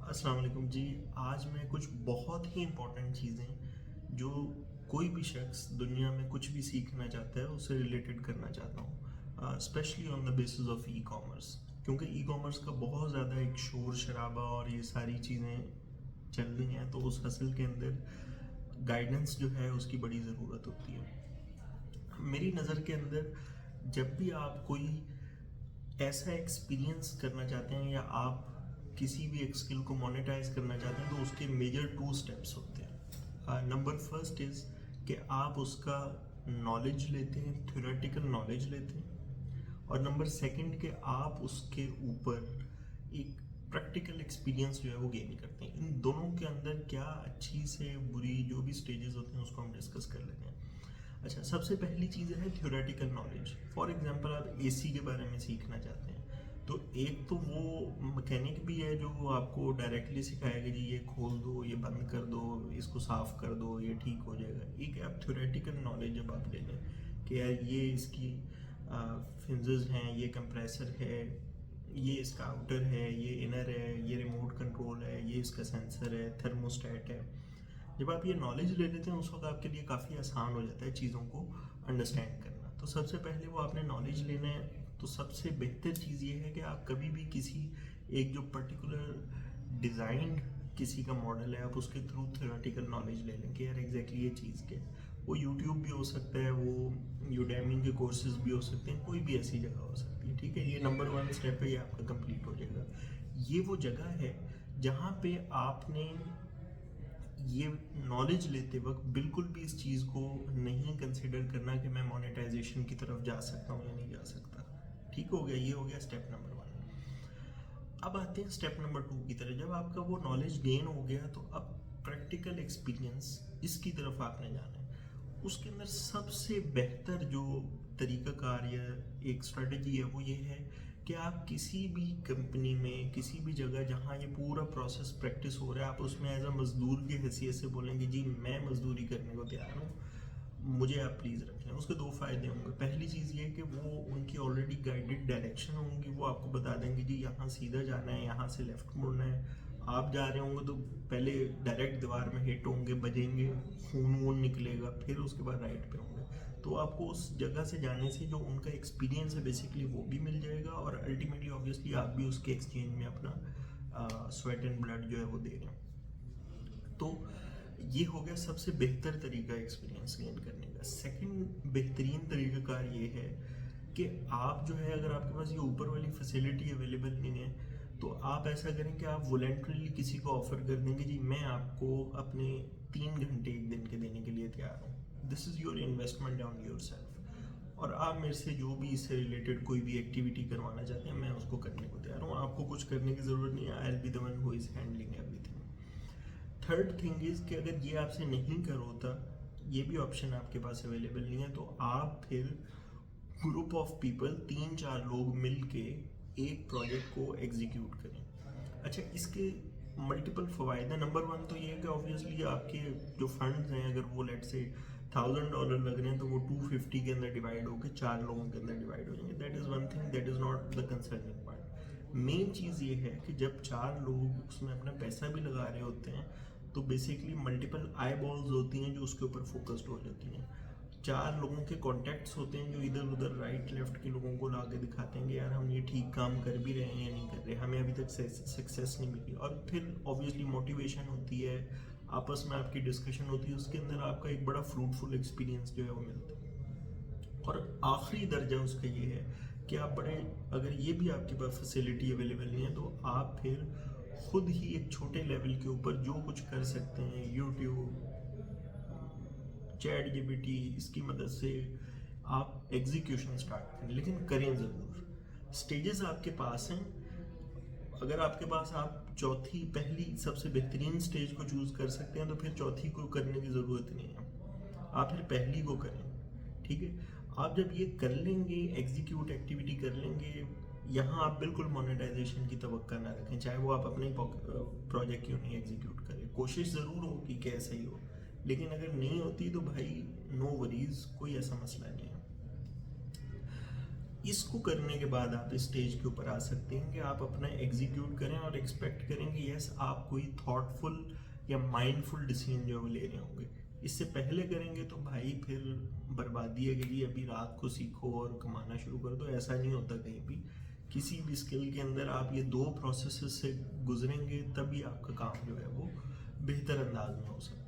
अस्सलाम वालेकुम जी। आज मैं कुछ बहुत ही इम्पोर्टेंट चीज़ें जो कोई भी शख्स दुनिया में कुछ भी सीखना चाहता है उससे रिलेटेड करना चाहता हूँ, specially on the basis of e commerce. क्योंकि ई कॉमर्स का बहुत ज़्यादा एक शोर शराबा और ये सारी चीज़ें चल रही हैं, तो उस हसल के अंदर गाइडेंस जो है उसकी बड़ी ज़रूरत होती है। मेरी नज़र के अंदर जब भी आप कोई ऐसा एक्सपीरियंस करना चाहते हैं या आप किसी भी एक स्किल को मोनेटाइज करना चाहते हैं, तो उसके मेजर 2 स्टेप्स होते हैं। नंबर फर्स्ट इज़ कि आप उसका नॉलेज लेते हैं, थ्योरेटिकल नॉलेज लेते हैं। और नंबर सेकंड कि आप उसके ऊपर एक प्रैक्टिकल एक्सपीरियंस जो है वो गेन करते हैं। इन दोनों के अंदर क्या अच्छी से बुरी जो भी स्टेजेस होते हैं उसको हम डिस्कस कर लेते हैं। अच्छा, सबसे पहली चीज़ है थ्योरेटिकल नॉलेज। फॉर एग्जांपल आप एसी के बारे में सीखना चाहते हैं, तो एक तो वो मैकेनिक भी है जो आपको डायरेक्टली सिखाएगा जी ये खोल दो, ये बंद कर दो, इसको साफ कर दो, ये ठीक हो जाएगा। एक है आप थ्योरेटिकल नॉलेज जब आप ले लें कि यार ये इसकी फिंजेस हैं, ये कंप्रेसर है, ये इसका आउटर है, ये इनर है, ये रिमोट कंट्रोल है, ये इसका सेंसर है, थर्मोस्टेट है। जब आप ये नॉलेज ले लेते हैं उस वक्त आपके लिए काफ़ी आसान हो जाता है चीज़ों को अंडरस्टैंड करना। तो सबसे पहले वो आपने नॉलेज लेना है, तो सबसे बेहतर चीज़ ये है कि आप कभी भी किसी एक जो पर्टिकुलर डिज़ाइन किसी का मॉडल है, आप उसके थ्रू थ्योरेटिकल नॉलेज ले लें कि यार एग्जैक्टली ये चीज़ क्या है। वो यूट्यूब भी हो सकता है, वो यूडेमी के कोर्सेज भी हो सकते हैं, कोई भी ऐसी जगह हो सकती है। ठीक है, ये नंबर 1 स्टेप है, ये आपका कंप्लीट हो जाएगा। ये वो जगह है जहाँ पे आपने ये नॉलेज लेते वक्त बिल्कुल भी इस चीज़ को नहीं कंसिडर करना कि मैं मोनेटाइजेशन की तरफ जा सकता हूँ या नहीं जा सकता। ठीक हो गया, ये हो गया स्टेप नंबर 1। अब आते हैं स्टेप नंबर 2 की तरफ। जब आपका वो नॉलेज गेन हो गया तो अब प्रैक्टिकल एक्सपीरियंस इसकी तरफ आपने जाना है। उसके अंदर सबसे बेहतर जो तरीक़ाकार या एक स्ट्रेटजी है वो ये है कि आप किसी भी कंपनी में, किसी भी जगह जहाँ ये पूरा प्रोसेस प्रैक्टिस हो रहा है, आप उसमें एज अ मज़दूर की हैसियत से बोलेंगे जी मैं मज़दूरी करने को तैयार हूँ, मुझे आप प्लीज़ रख लें। उसके 2 फ़ायदे होंगे। पहली चीज़ ये कि वो उनकी ऑलरेडी गाइडेड डायरेक्शन होंगी, वो आपको बता देंगे जी यहाँ सीधा जाना है, यहाँ से लेफ़्ट मुड़ना है। आप जा रहे होंगे तो पहले डायरेक्ट दीवार में हिट होंगे, बजेंगे, खून वून निकलेगा, फिर उसके बाद राइट पे होंगे। तो आपको उस जगह से जाने से जो उनका एक्सपीरियंस है बेसिकली वो भी मिल जाएगा, और अल्टीमेटली ऑब्वियसली आप भी उसके एक्सचेंज में अपना स्वेट एंड ब्लड जो है वो दे रहे हैं। तो ये हो गया सबसे बेहतर तरीका एक्सपीरियंस गेन करने का। सेकंड बेहतरीन तरीक़ाकार ये है कि आप जो है, अगर आपके पास ये ऊपर वाली फैसिलिटी अवेलेबल नहीं है, तो आप ऐसा करें कि आप वॉलेंटरली किसी को ऑफर कर देंगे जी मैं आपको अपने 3 घंटे एक दिन के देने के लिए तैयार हूँ। This is your investment on your self, और आप मेरे से जो भी इससे रिलेटेड कोई भी एक्टिविटी करवाना चाहते हैं मैं उसको करने को तैयार हूँ। आपको कुछ करने की ज़रूरत नहीं है, I will be the one who is handling everything. Third thing is कि अगर ये आपसे नहीं कर होता, ये भी ऑप्शन आपके पास अवेलेबल नहीं है, तो आप फिर ग्रुप ऑफ पीपल 3-4 लोग मिल के एक प्रोजेक्ट को एग्जीक्यूट करें। अच्छा, इसके मल्टीपल फ़वायद हैं। नंबर 1 तो ये है कि ऑब्वियसली आपके जो फंड्स हैं, अगर वो लेट से $1000 लग रहे हैं, तो वो 250 के अंदर डिवाइड होकर 4 लोगों के अंदर डिवाइड हो जाएंगे। That is one thing, that is not the concerning part. Main चीज़ ये है कि जब 4 लोग उसमें अपना पैसा भी लगा रहे होते हैं, तो बेसिकली मल्टीपल आई बॉल्स होती हैं जो उसके ऊपर फोकस्ड हो जाती हैं। 4 लोगों के कॉन्टैक्ट्स होते हैं जो इधर उधर राइट लेफ्ट के लोगों को ला के दिखाते हैं कि यार हम ये ठीक काम कर भी रहे हैं या नहीं कर रहे, हमें अभी तक सक्सेस नहीं मिली। और फिर ऑब्वियसली मोटिवेशन होती है, आपस में आपकी डिस्कशन होती है, उसके अंदर आपका एक बड़ा फ्रूटफुल एक्सपीरियंस जो है वो मिलता है। और आखिरी दर्जा उसका ये है कि आप बड़े, अगर ये भी आपके पास फैसिलिटी अवेलेबल नहीं है, तो आप फिर खुद ही एक छोटे लेवल के ऊपर जो कुछ कर सकते हैं, यूट्यूब, चैट जीपीटी, इसकी मदद से आप एग्जीक्यूशन स्टार्ट करें, लेकिन करें ज़रूर। स्टेजेस आपके पास हैं। अगर आपके पास आप चौथी, पहली सबसे बेहतरीन स्टेज को चूज़ कर सकते हैं, तो फिर चौथी को करने की ज़रूरत नहीं है, आप फिर पहली को करें। ठीक है, आप जब ये कर लेंगे, एग्जीक्यूट एक्टिविटी कर लेंगे, यहाँ आप बिल्कुल मोनेटाइजेशन की तवक्का ना रखें, चाहे वो आप अपने प्रोजेक्ट क्यों नहीं एग्जीक्यूट करें। कोशिश ज़रूर हो कि कैसे ही हो, लेकिन अगर नहीं होती तो भाई नो वरीज, कोई ऐसा मसला नहीं है। इसको करने के बाद आप इस स्टेज के ऊपर आ सकते हैं कि आप अपना एग्जीक्यूट करें और एक्सपेक्ट करें कि यस आप कोई थॉटफुल या माइंडफुल डिसीजन जो है वो ले रहे होंगे। इससे पहले करेंगे तो भाई फिर बर्बादी है कि जी अभी रात को सीखो और कमाना शुरू कर दो, ऐसा नहीं होता कहीं भी। किसी भी स्किल के अंदर आप ये 2 प्रोसेसेस से गुजरेंगे तभी आपका काम जो है वो बेहतर अंदाज में हो सकता है।